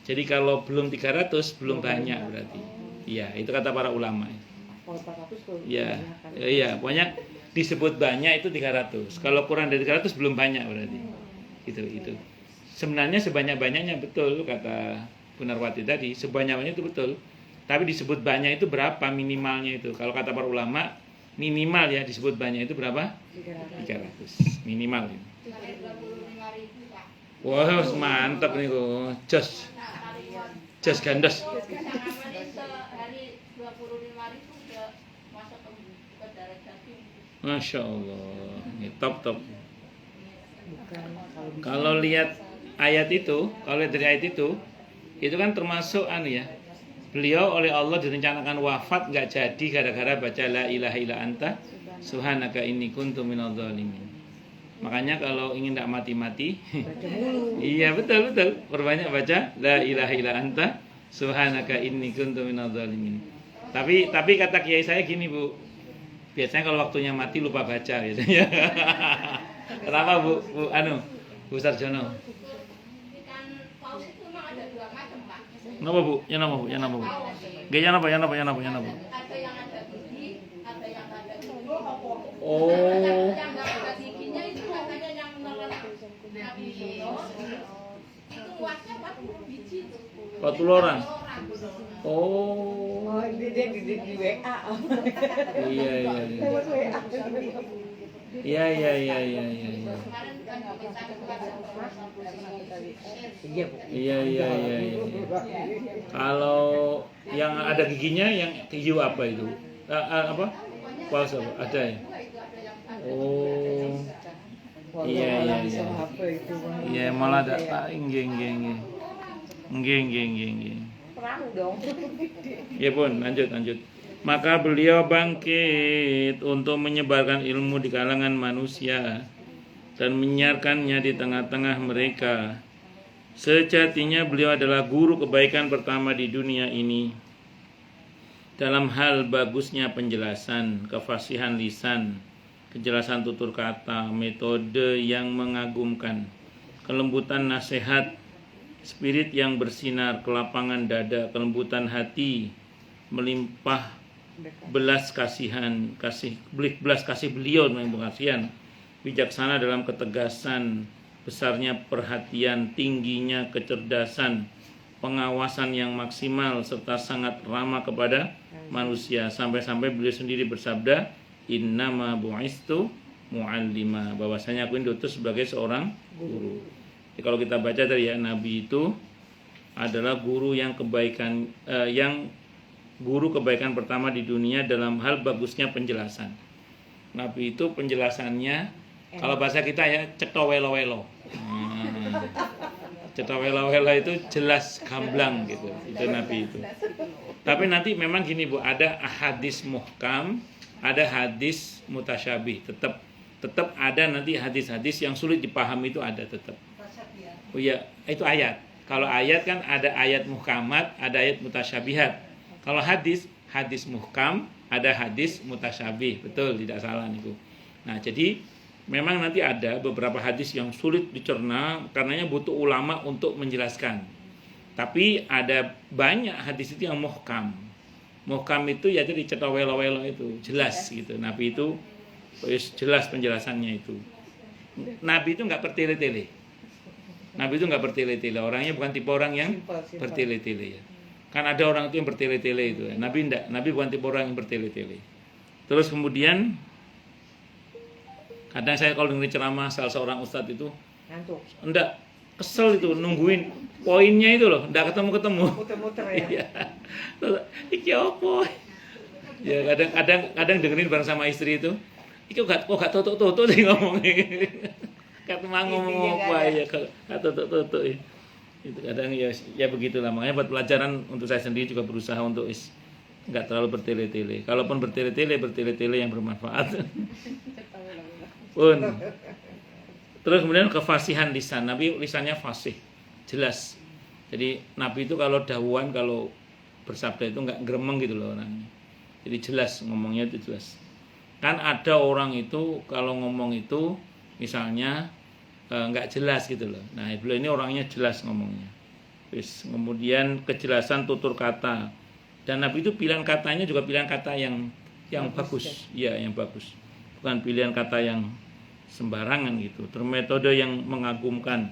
Jadi kalau belum 300 belum banyak berarti. Iya, itu kata para ulama. Kalau 400 tuh Iya. kebanyakan. Iya, pokoknya disebut banyak itu 300. Kalau kurang dari 300 belum banyak berarti. Itu. Sebenarnya sebanyak-banyaknya betul kata Bu Narwati tadi, sebanyak-banyaknya itu betul. Tapi disebut banyak itu berapa minimalnya itu? Kalau kata para ulama, minimal ya disebut banyak itu berapa? 300 minimal. Sampai 25.000 Pak. Wah, mantap nih kok. Jos gandos. Sangaman itu sehari 25.000 udah masuk ke darajat tinggi. Masya Allah. Ini top. Bukan kalau Kalau lihat ayat itu, kalau lihat dari ayat itu kan termasuk ya. Beliau oleh Allah direncanakan wafat nggak jadi gara-gara baca la ilaha illa anta subhanaka inni kuntu minadz dzalimin. Makanya kalau ingin tidak mati-mati, baca mulu. iya betul. Perbanyak baca la ilaha illa anta subhanaka inni kuntu minadz dzalimin. Tapi kata kiai saya gini, Bu. Biasanya kalau waktunya mati lupa baca biasanya. Kenapa, Bu Sarjono? Kan paus itu memang ada 2 macam Pak. Kenapa, Bu? Yang nama, Bu? Gaya apa? Ada yang ada gigi, ada yang ada gigi. Oh. Yang nggak ada giginya itu katanya yang menelan Nabi Yunus. Itu luasnya 40 biji tuh. 40 orang. 40 orang. Oh. Oh, dia di WA. Iya. Lewat WA. Iya. Kemarin kan kita Iya, Bu. Iya. Kalau yang ada giginya yang hiu apa itu? Apa? Paus apa? Ada ya? Oh. Iya. HP itu. Iya, malah ada nggih. Perang dong. Ya pun, lanjut. Maka beliau bangkit untuk menyebarkan ilmu di kalangan manusia dan menyiarkannya di tengah-tengah mereka. Sejatinya beliau adalah guru kebaikan pertama di dunia ini. Dalam hal bagusnya penjelasan, kefasihan lisan, kejelasan tutur kata, metode yang mengagumkan, kelembutan nasihat, spirit yang bersinar, kelapangan dada, kelembutan hati, melimpah belas kasih beliau dengan kasihan, bijaksana dalam ketegasan, besarnya perhatian, tingginya kecerdasan, pengawasan yang maksimal serta sangat ramah kepada manusia, sampai-sampai beliau sendiri bersabda, innama bu'istu mu'allima, bahwasanya aku diutus sebagai seorang guru. Jadi kalau kita baca tadi ya, Nabi itu adalah guru yang guru kebaikan pertama di dunia dalam hal bagusnya penjelasan. Nabi itu penjelasannya kalau bahasa kita ya cetowelo-welo. Cetowelo-welo itu jelas gamblang gitu. Itu Nabi itu. Tapi nanti memang gini Bu, ada hadis muhkam, ada hadis mutasyabih. Tetap ada nanti hadis-hadis yang sulit dipahami itu ada tetap. Oh iya, itu ayat. Kalau ayat kan ada ayat muhkamat, ada ayat mutasyabihat. Kalau hadis muhkam, ada hadis mutasyabih. Betul, tidak salah niku. Nah, jadi memang nanti ada beberapa hadis yang sulit dicerna karenanya butuh ulama untuk menjelaskan. Tapi ada banyak hadis itu yang muhkam. Muhkam itu ya jadi cetowelo-welo itu, jelas gitu. Nabi itu Wis jelas penjelasannya itu. Nabi itu nggak bertele-tele. Nabi itu nggak bertele-tele. Orangnya bukan tipe orang yang Simpel. bertele-tele ya. Kan ada orang itu yang bertele-tele itu. Ya. Nabi enggak. Nabi bukan tipe orang yang bertele-tele. Terus kemudian kadang saya kalau dengar ceramah salah seorang ustadz itu Ngantuk. enggak kesel itu nungguin poinnya itu loh, enggak ketemu-ketemu. Muter-muter ya. Iya. Terus, iki opo? Ya kadang dengerin bareng sama istri itu. Iki kok gak tutuk-tutuk sih ngomongnya. Kata ngomong apa ya gak tutuk-tutuk. Itu kadang ya begitulah. Makanya buat pelajaran untuk saya sendiri juga berusaha untuk enggak terlalu bertele-tele. Kalaupun bertele-tele yang bermanfaat. Pun. Terus kemudian kefasihan lisan. Nabi lisannya fasih, jelas. Jadi Nabi itu kalau dawuhan, kalau bersabda itu enggak gremeng gitu loh orangnya. Jadi jelas ngomongnya itu jelas. Kan ada orang itu kalau ngomong itu misalnya enggak jelas gitu loh. Nah, beliau ini orangnya jelas ngomongnya. Terus kemudian kejelasan tutur kata. Dan Nabi itu pilihan katanya juga pilihan kata yang bagus. Iya, yang bagus. Bukan pilihan kata yang sembarangan gitu. Terus metode yang mengagumkan.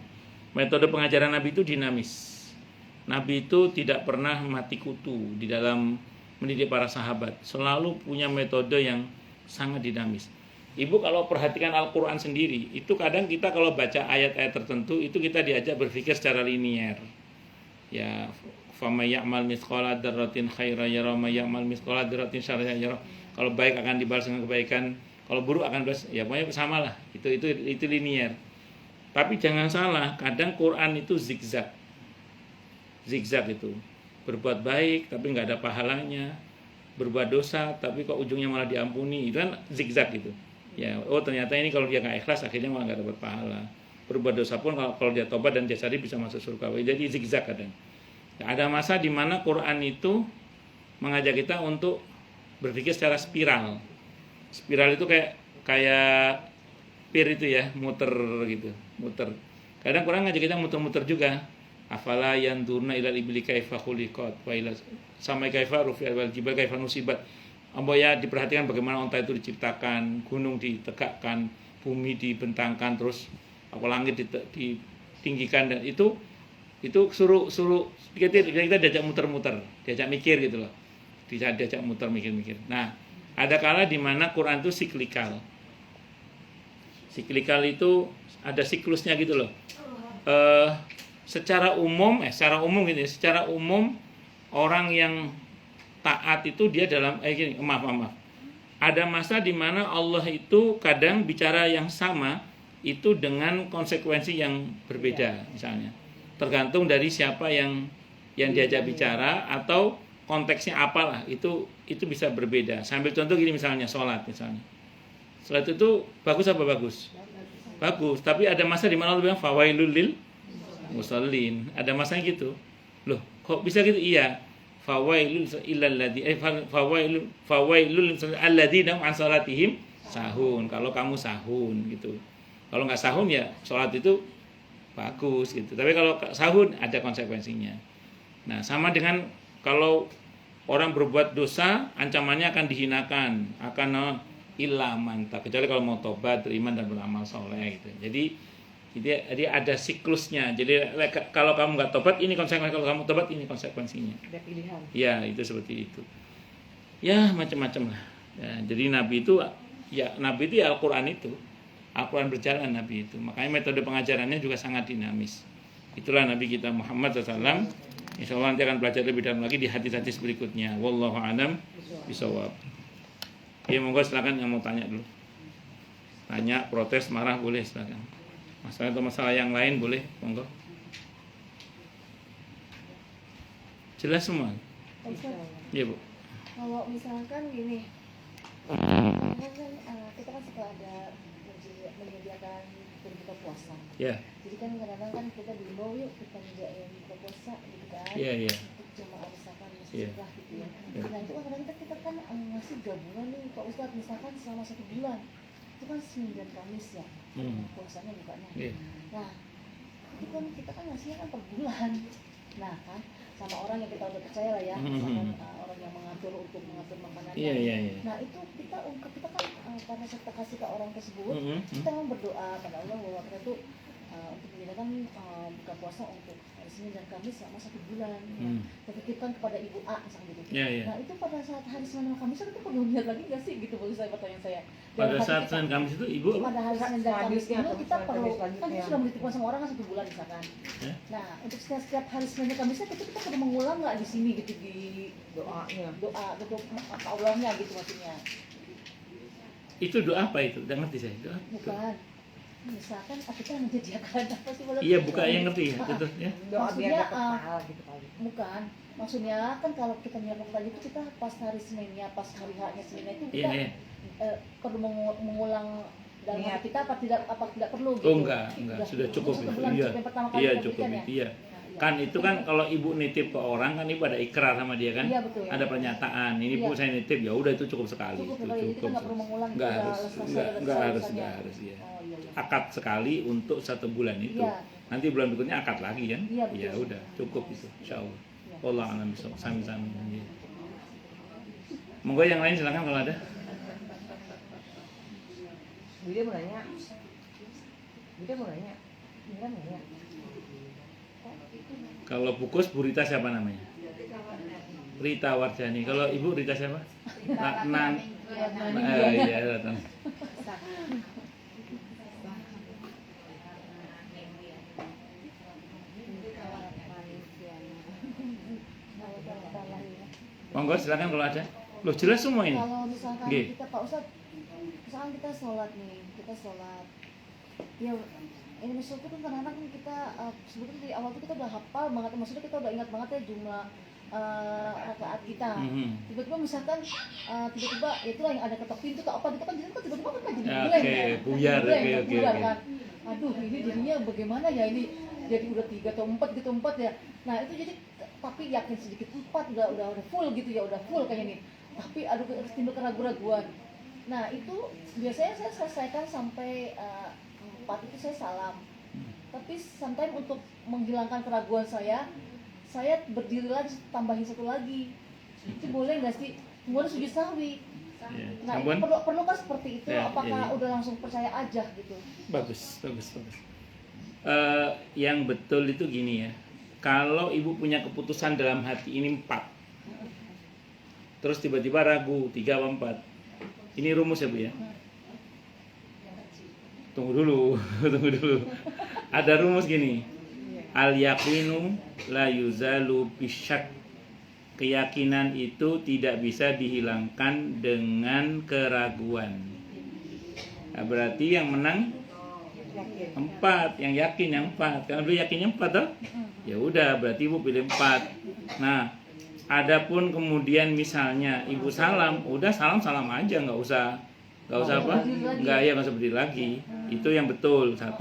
Metode pengajaran Nabi itu dinamis. Nabi itu tidak pernah mati kutu di dalam mendidik para sahabat. Selalu punya metode yang sangat dinamis. Ibu kalau perhatikan Al-Quran sendiri, itu kadang kita kalau baca ayat-ayat tertentu, itu kita diajak berpikir secara linier. Ya, faman ya'mal mithqala dzarratin khairan yara, wa may ya'mal mithqala dzarratin syarran yara. Kalau baik akan dibalas dengan kebaikan, kalau buruk akan dibalas, ya pokoknya sama lah. Itu linier. Tapi jangan salah, kadang Quran itu zigzag itu. Berbuat baik tapi nggak ada pahalanya, berbuat dosa tapi kok ujungnya malah diampuni, itu kan zigzag gitu. Ya, oh ternyata ini kalau dia nggak ikhlas akhirnya malah nggak dapat pahala. Berbuat dosa pun kalau dia tobat dan dia sadar bisa masuk surga. Jadi zigzag kadang. Nah, ada masa di mana Quran itu mengajak kita untuk berpikir secara spiral. Spiral itu kayak pir itu ya, muter gitu, muter. Kadang Quran ngajak kita muter-muter juga. Afala yanzuruna ilal ibli kaifa khuliqat wa ila samai kaifa rufi'at wal jibal kaifa nusibat. Ya diperhatikan bagaimana unta itu diciptakan, gunung ditegakkan, bumi dibentangkan, terus langit ditinggikan, dan itu suruh kita diajak muter-muter, diajak mikir gitu loh. Diajak muter mikir-mikir. Nah, ada kala di mana Quran itu siklikal. Siklikal itu ada siklusnya gitu loh. Secara umum gini, secara umum orang yang taat itu dia dalam maaf. Ada masa di mana Allah itu kadang bicara yang sama itu dengan konsekuensi yang berbeda misalnya. Tergantung dari siapa yang diajak bicara atau konteksnya apalah, itu bisa berbeda. Sambil contoh gini misalnya sholat misalnya. Sholat itu bagus apa bagus? Bagus, tapi ada masa di mana Allah bilang fawailul lil musallin. Ada masanya gitu. Loh, kok bisa gitu? Iya. Fawailul alladzina an salatihim sahun. Kalau kamu sahun gitu. Kalau nggak sahun ya sholat itu bagus gitu. Tapi kalau sahun ada konsekuensinya. Nah, sama dengan kalau orang berbuat dosa, ancamannya akan dihinakan, akan ilaman, kecuali kalau mau tobat, beriman dan beramal soleh gitu. Jadi ada siklusnya. Jadi kalau kamu nggak tobat ini konsekuensi, kalau kamu tobat ini konsekuensinya. Ada pilihan. Ya itu seperti itu. Ya macam-macam lah. Ya, jadi Nabi itu ya Al-Quran itu. Al-Quran berjalan Nabi itu. Makanya metode pengajarannya juga sangat dinamis. Itulah Nabi kita Muhammad SAW. Insya Allah nanti akan belajar lebih dalam lagi di hadis-hadis berikutnya. Wallahu a'lam bishawab. Ya monggo silakan yang mau tanya dulu. Tanya, protes, marah boleh silakan. Masalah atau masalah yang lain boleh, monggo. Jelas semua? Iya Bu. Kalau misalkan gini, kita kan suka ada menyediakan berbuka puasa. Ya. Jadi kan kadang-kadang kan kita diimbau yuk kita menyediakan buka puasa gitu kan. Iya. Untuk jamaah misalkan Iya. setelah gitu ya. Nah itu kadang-kadang kita kan ngasih gabungan nih Pak Ustadz, misalkan selama 1 bulan. Itu kan Senin dan Kamis ya. Puasanya bukanya. Iya. Nah, itu kan kita kan ngasihnya kan per bulan. Nah kan sama orang yang kita udah percaya lah ya, misalkan orang yang mengaku ngatur untuk mengatur makanannya. Iya, iya, iya. Nah itu kita kan karena kita kasih ke orang tersebut, Mm-mm. kita memang berdoa pada Allah bahwa kita tuh untuk menjalankan buka puasa untuk hari Senin dan Kamis selama 1 bulan. Hmm. Kita titipkan kepada Ibu A misalnya gitu. Iya, iya. Nah itu pada saat hari Senin dan Kamis kita perlu lihat lagi nggak sih gitu bagi saya pertanyaan saya. Pada Dalam hati saat kita- Senin Kamis itu ibu apa? pada hari Senin dan Kamis Selanjutnya itu atau kita misalkan perlu hari kan selanjutnya. kita sudah menitipkan sama orang kan 1 bulan misalkan. Ya. Nah untuk setiap hari Senin dan Kamisnya kita perlu mengulang nggak di sini gitu di Doanya. doa gitu apa Allahnya gitu maksudnya. Itu doa apa itu? Udah ngerti saya. Doa. Bukan. Misalkan kita menyediakan apa sih Bapak? Iya, bukan yang ngerti ya. Ah, ah. Betul ya. Doa Maksudnya, biar dapat pahala gitu kali. Bukan. Maksudnya kan kalau kita melakukan tadi itu kita pas hari Seninnya, pas hari H-nya Seninnya itu Iya, kita iya. perlu mengulang dalam Niat. hati kita apa tidak perlu gitu. Oh, enggak. Sudah cukup Untuk itu. sebulan Iya. yang pertama kali Iya, kita cukup berikan itu. ya? Iya. Nah, iya. Kan itu kan kalau ibu nitip ke orang kan ibu ada ikrar sama dia kan. Iya, betul. Ada pernyataan. Ini Bu Iya. saya nitip, ya udah itu cukup sekali. Cukup Itu sekali, jadi kita nggak perlu mengulang, Nggak kita harus. udah selesai, Nggak udah harus. selesai Nggak urusannya. harus ya. Oh iya iya. Akad sekali untuk 1 bulan itu. Iya. Nanti bulan berikutnya akad lagi kan? Iya, betul. Ya udah, cukup itu. Insyaallah. Iya. Allah alam bisawab. Sami-sami. Iya. Monggo yang lain silakan kalau ada. Bude mau nanya. Bude mau nanya. Mira mau nanya. Kalau Bukus Bu Rita siapa namanya? Rita Wardani. Kalau Ibu Rita siapa? Nan. Iya, datang. Monggo silakan kalau ada. Loh jelas semua ini. Kalau misalkan Nggih. kita Pak Ustadz, misalkan kita sholat nih, ya ini misalnya kan kadang-kadang kan kita sebetulnya dari awal tuh kita udah hafal banget, maksudnya kita udah ingat banget ya jumlah rakaat kita. Mhm. Tiba-tiba misalkan tiba-tiba ya itulah yang ada ketok pintu atau apa gitu kan jadi kan tiba-tiba kan jadi Ya, blank oke, ya. buyar, Blank, oke, ya, oke, buyar oke. kan. Aduh ini jadinya bagaimana ya ini jadi udah 3 atau 4 gitu 4 ya. Nah itu jadi tapi yakin sedikit 4 udah full gitu ya udah full kayaknya nih. Tapi aduh timbul keraguan-raguan. Nah itu biasanya saya selesaikan sampai 4 itu saya salam. Tapi sometimes untuk menghilangkan keraguan saya berdiri lagi tambahin 1 lagi. Itu boleh nggak sih? Kemudian sujud sahwi. Ya. Nah itu Sampun? perlu kan seperti itu? Ya, Apakah ya, ya. udah langsung percaya aja gitu? Bagus. Yang betul itu gini ya. Kalau ibu punya keputusan dalam hati ini 4, terus tiba-tiba ragu 3 apa 4, ini rumus ya Bu ya. Tunggu dulu. Ada rumus gini. Al yaqinu la yuzalu bisyak. Keyakinan itu tidak bisa dihilangkan dengan keraguan. Nah, berarti yang menang 4, yang yakin yang 4. Karena beliau yakinnya 4 toh? Ya udah, berarti Ibu pilih 4. Nah, adapun kemudian misalnya Ibu salam, udah salam aja, nggak usah apa? Nggak usah berdiri lagi. Itu yang betul 1.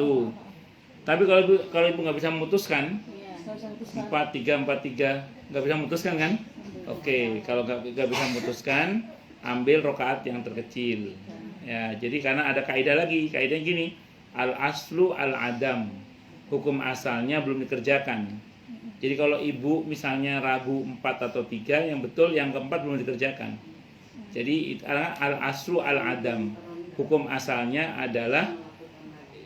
Tapi kalau Ibu nggak bisa memutuskan, Iya. Saya bisa memutuskan. 4-3 nggak bisa memutuskan kan? Oke, kalau nggak bisa memutuskan, ambil rokaat yang terkecil. Ya, jadi karena ada kaidah lagi, kaidahnya gini, al aslu al adam, hukum asalnya belum dikerjakan. Jadi kalau ibu misalnya ragu 4 atau 3, yang betul yang keempat belum dikerjakan. Jadi al aslu al adam, hukum asalnya adalah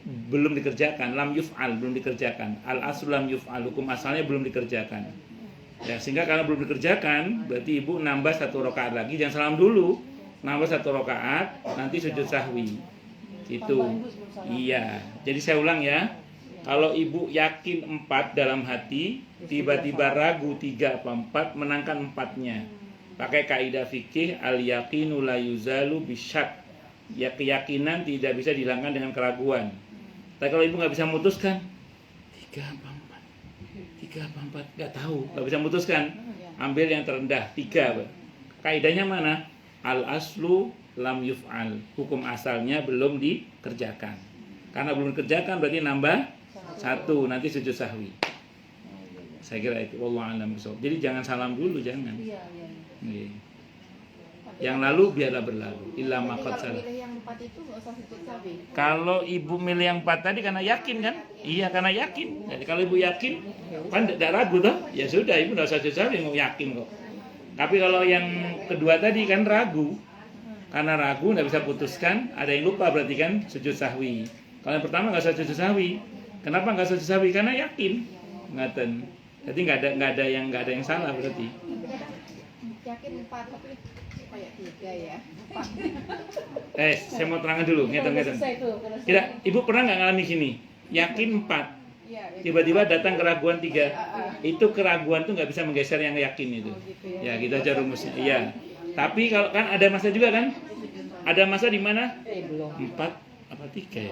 belum dikerjakan, lam yuf'al, belum dikerjakan. Al aslu lam yuf'al, hukum asalnya belum dikerjakan. Ya, sehingga karena belum dikerjakan, berarti ibu nambah 1 rakaat lagi, jangan salam dulu. Nambah 1 rakaat, nanti sujud sahwi. Itu. Iya. Jadi saya ulang ya. Kalau ibu yakin 4 dalam hati, tiba-tiba ragu 3 apa 4, menangkan 4-nya. Pakai kaidah fikih al yaqinu la yuzalu bisyak. Ya, keyakinan tidak bisa dihilangkan dengan keraguan. Tapi kalau ibu nggak bisa memutuskan 3 apa 4, nggak tahu, nggak bisa memutuskan, ambil yang terendah 3. Kaidahnya mana? Al aslu lam yuf'al, hukum asalnya belum dikerjakan. Karena belum dikerjakan berarti nambah 1, nanti sujud sahwi. Saya kira itu. Wallahu a'lam bishawab. Jadi jangan salam dulu, jangan. Iya. Iya. Yang lalu biarlah berlalu. Illa ma qad salaf. Pilih yang 4 itu nggak usah sujud sahwi. Kalau ibu milih yang 4 tadi karena yakin kan? Iya, karena yakin. Jadi kalau ibu yakin, kan tidak ragu toh? Ya sudah, ibu tidak usah sujud sahwi, mau yakin kok. Tapi kalau yang kedua tadi kan ragu. Karena ragu nggak bisa putuskan, ada yang lupa berarti kan sujud sahwi. Kalau yang pertama nggak usah sujud sahwi. Kenapa nggak sujud sahwi? Karena yakin. Ngaten. Jadi nggak ada yang salah berarti. Yakin 4 tapi kayak 3 ya. Saya mau terangkan dulu, ngeten. Selesai tuh. Kira, ibu pernah nggak ngalami gini? Yakin 4, Iya, tiba-tiba datang keraguan 3. Itu keraguan tuh nggak bisa menggeser yang yakin itu. gitu Ya, gitu aja rumusnya. Iya. Tapi kalau kan ada masa juga kan? Ada masa di mana? Belum. 4 apa 3 ya?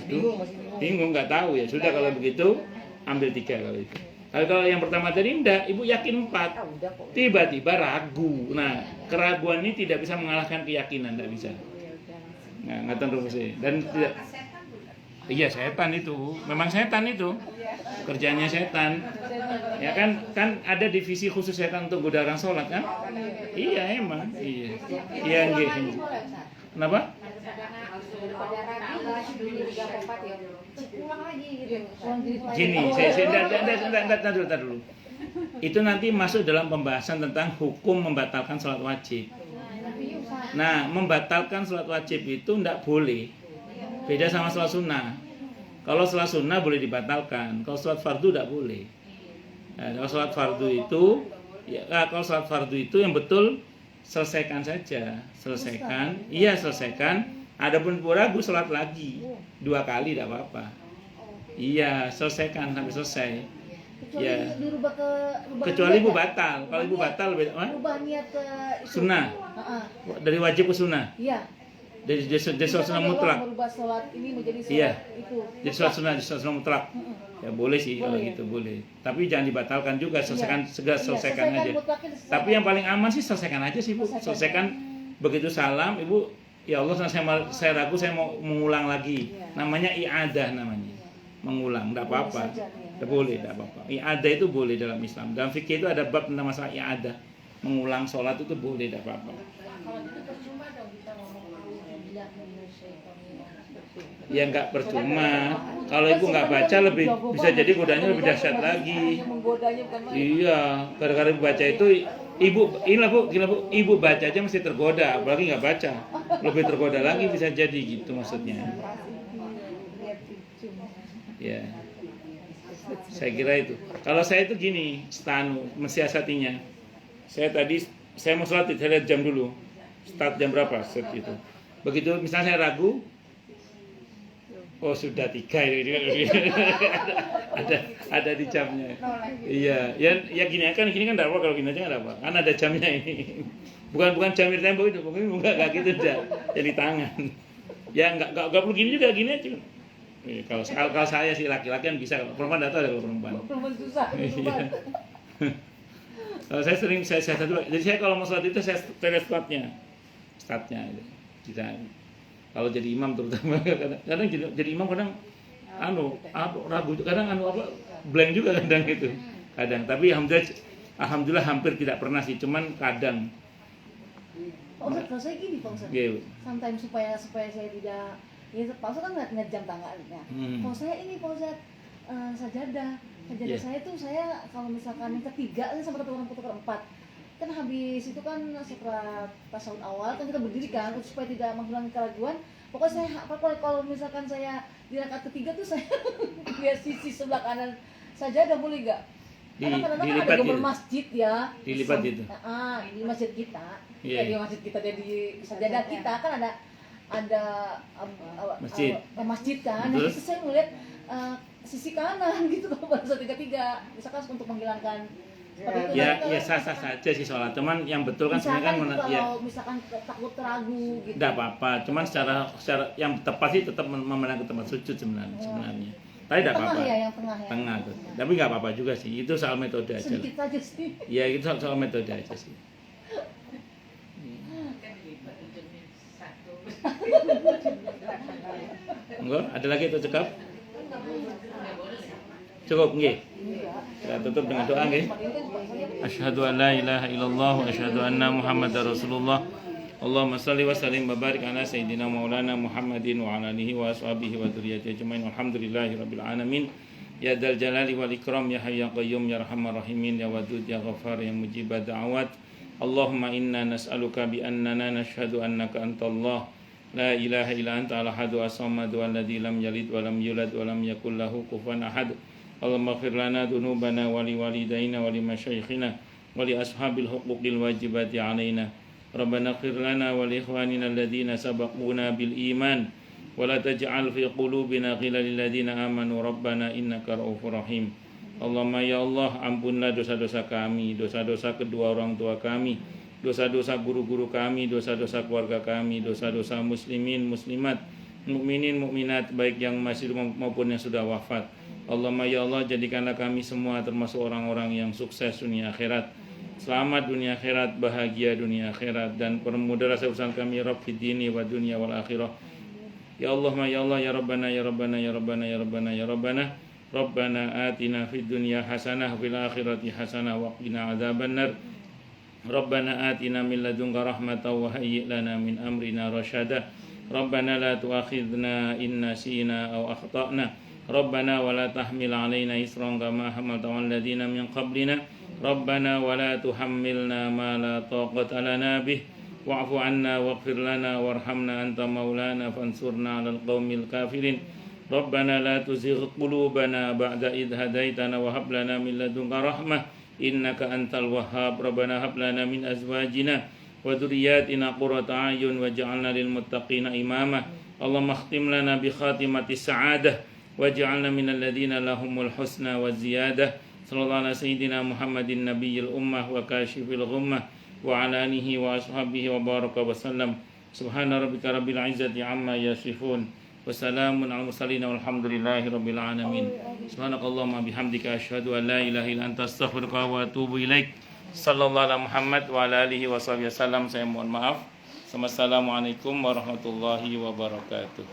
Bingung, Aduh, masih bingung. bingung nggak tahu ya. Sudah kalau begitu ambil 3 kalau itu. Kalau yang pertama tadi enggak, ibu yakin 4. Udah kok. Tiba-tiba ragu. Nah, keraguan ini tidak bisa mengalahkan keyakinan, tidak bisa. Nah, ngeten rumusnya. Dan tidak. Iya, setan itu. Memang setan itu. Kerjanya setan. Ya kan ada divisi khusus setan untuk goda orang sholat kan? Iya, emang. Iya. Iya, nggih. Kenapa? Gini, saya dulu. Itu nanti masuk dalam pembahasan tentang hukum membatalkan sholat wajib. Nah, membatalkan sholat wajib itu tidak boleh. Beda sama sholat sunnah. Kalau sholat sunnah boleh dibatalkan. Kalau sholat fardu tidak boleh. Nah, kalau sholat fardu itu, kalau sholat fardu itu yang betul selesaikan saja, selesaikan. Iya, selesaikan. Adapun ragu sholat lagi 2 kali tidak apa-apa. Iya, selesaikan sampai selesai. Kecuali Ya. dirubah ke Kecuali ibu batal. Kalau ibu batal rubah niat ke itu. sunnah. Dari wajib ke sunnah. Iya. Dari sholat sunnah Misalkan mutlak. merubah sholat ini menjadi sholat Iya. itu. Jadi sholat sunnah mutlak. Ya boleh sih kalau Boleh. gitu, boleh. Tapi jangan dibatalkan juga, selesaikan segera Iya, selesaikan aja. mutlaknya diselesaikan. Tapi yang paling aman sih selesaikan aja sih, Bu. Selesaikan begitu salam, Ibu, ya Allah saya ragu, saya mau mengulang lagi. Namanya i'adah namanya. Mengulang, enggak apa-apa. Tidak boleh, tidak apa-apa. I'adah itu boleh dalam Islam. Dalam fikih itu ada bab tentang masalah i'adah. Mengulang sholat itu boleh, tidak apa-apa. Kalau itu percuma dong kita ngomong auzubillah minasyaitonir. Ya nggak percuma. Kalau ibu nggak baca lebih bisa jadi godanya lebih dahsyat lagi. Menggodanya bukan main. Iya, gara-gara ibu baca itu ibu inilah Bu, gila Bu, ibu baca aja mesti tergoda, apalagi nggak baca. Lebih tergoda lagi bisa jadi gitu maksudnya. Ya. Saya kira itu. Kalau saya itu gini, mensiasatinya. Saya mau sholat, saya lihat jam dulu. Start jam berapa? Set itu. Begitu misalnya saya ragu, oh sudah 3 ini. ada di jamnya. Iya, ya gini kan enggak apa kalau gini aja enggak apa. Kan ada jamnya ini. Bukan jamir tembok itu, pokoknya enggak gitu dah. Jadi tangan. Ya enggak perlu gini juga, gini aja. Kalau saya sih laki-laki kan bisa, kalau perempuan enggak tahu ada kalau perempuan. Perempuan susah. Iya. Kalau saya sering saya dulu. Jadi saya kalau mau sholat itu saya startnya itu. Bisa. Kalau jadi imam terutama kadang jadi imam kadang ragu, kadang blank juga kadang gitu. Kadang, tapi alhamdulillah hampir tidak pernah sih, cuman kadang. Pak Ustadz, kalau saya gini Pak Ustadz. Gitu. Sometimes supaya saya tidak ya Pak Ustadz kan nggak jam tangannya. Kalau saya ini Pak Ustadz sajadah Yeah. saya tuh saya kalau misalkan yang ketiga sampai orang keempat kan habis itu kan setelah tasawuf awal kan kita berdiri kan supaya tidak menghilangkan keraguan. Pokoknya kalau misalkan saya di rakaat ketiga tuh saya lihat sisi sebelah kanan saja udah boleh nggak? Karena kadang-kadang ada gambar gitu. masjid ya. Dilipat gitu. Di masjid kita. Yeah. Di masjid kita jadi sajadah kita kan ada masjid kan. Nah, itu saya ngeliat sisi kanan gitu kalau pada saat tiga misalkan untuk menghilangkan ya sah-sah saja sih sholat, cuman yang betul kan sebenarnya kan kalau misalkan takut ragu gitu. Tidak apa-apa, cuman secara yang tepat sih tetap memandang ke tempat sujud sebenarnya. Tapi tidak apa-apa. Yang tengah tuh. Tapi nggak apa-apa juga sih, itu soal metode aja. Sedikit saja sih. Ya itu soal metode aja sih. Enggak, ada lagi itu cukup? Cukup nggih. Kita tutup dengan doa nggih. Asyhadu an la ilaha illallah wa asyhadu anna Muhammadar Rasulullah. Allahumma shalli wa sallim wa barik ala sayyidina maulana Muhammadin wa ala alihi wa ashabihi wa dzurriyyatihi ajmain. Walhamdulillahirabbil alamin. Ya dzal jalali wal ikram ya hayyu ya qayyum ya arhamar rahimin ya wadud ya ghafar ya mujibad da'awat. Allahumma inna nas'aluka bi annana nashhadu annaka antallah la ilaha illa anta al-ahadu as-samadu alladzi lam yalid wa lam yulad wa lam yakul lahu kufuwan ahad. Allahumma ighfir lana dhunubana wa li walidaina wa li masyayikhina wa li ashabil huquqil wajibati alaina. Rabbana ighfir lana wa li ikhwanina alladzina sabaquna bil iman wa la taj'al fi qulubina ghillan lil ladzina amanu rabbana innaka ra'ufur rahim. Allahumma ya Allah, ampunlah dosa-dosa kami, dosa-dosa kedua orang tua kami, dosa-dosa guru-guru kami, dosa-dosa keluarga kami, dosa-dosa muslimin, muslimat, mukminin, mukminat, baik yang masih hidup maupun yang sudah wafat. Allahumma ya Allah, jadikanlah kami semua termasuk orang-orang yang sukses dunia akhirat, selamat dunia akhirat, bahagia dunia akhirat, dan permudahlah urusan kami Rabb fid dini wa dunya wal akhirah. Ya Allah, ya Allah, ya Rabbana, ya Rabbana, ya Rabbana, ya Rabbana, ya Rabbana. Rabbana atina fid dunya hasanah fil akhirati hasanah wa qina adzabannar. Rabbana atina min ladunka rahmatan wa hayyi' lana min amrina rasyada. Rabbana la tu'akhidhna in nasina aw akhtana. Rabbana wa la tahmil 'alaina isran kama hamaltahu 'alal ladzina min qablina. Rabbana wa la tuhammilna ma la taqata lana bih. Wa'fu 'anna waghfir lana warhamna anta maulana fansurna 'alal qaumil kafirin. Rabbana la tuzigh qulubana ba'da idh hadaitana wa hab lana min ladunka rahmah innaka antal wahhab. Rabbana hab lana min azwajina wa dhurriyyatina qurrata a'yun waj'alna lil muttaqina imama. Allahumma khtim lana bi khatimati sa'adah waj'alna minal ladzina lahumul husna wa ziyadah. Sallallahu ala sayyidina Muhammadin nabiyil ummah wa kashifil ghummah wa ala alihi wa ashabihi wa baraka wa sallam. Subhana rabbika rabbil izzati amma yasifun. Wassalamun ala mursalin walhamdulillahi rabbil alamin. Subhanakallahumma bihamdika asyhadu an la ilaha illa anta astaghfiruka wa atubu ilaik. Sallallahu ala Muhammad wa ala alihi washabihi wasallam. Saya mohon maaf. Assalamualaikum warahmatullahi wabarakatuh.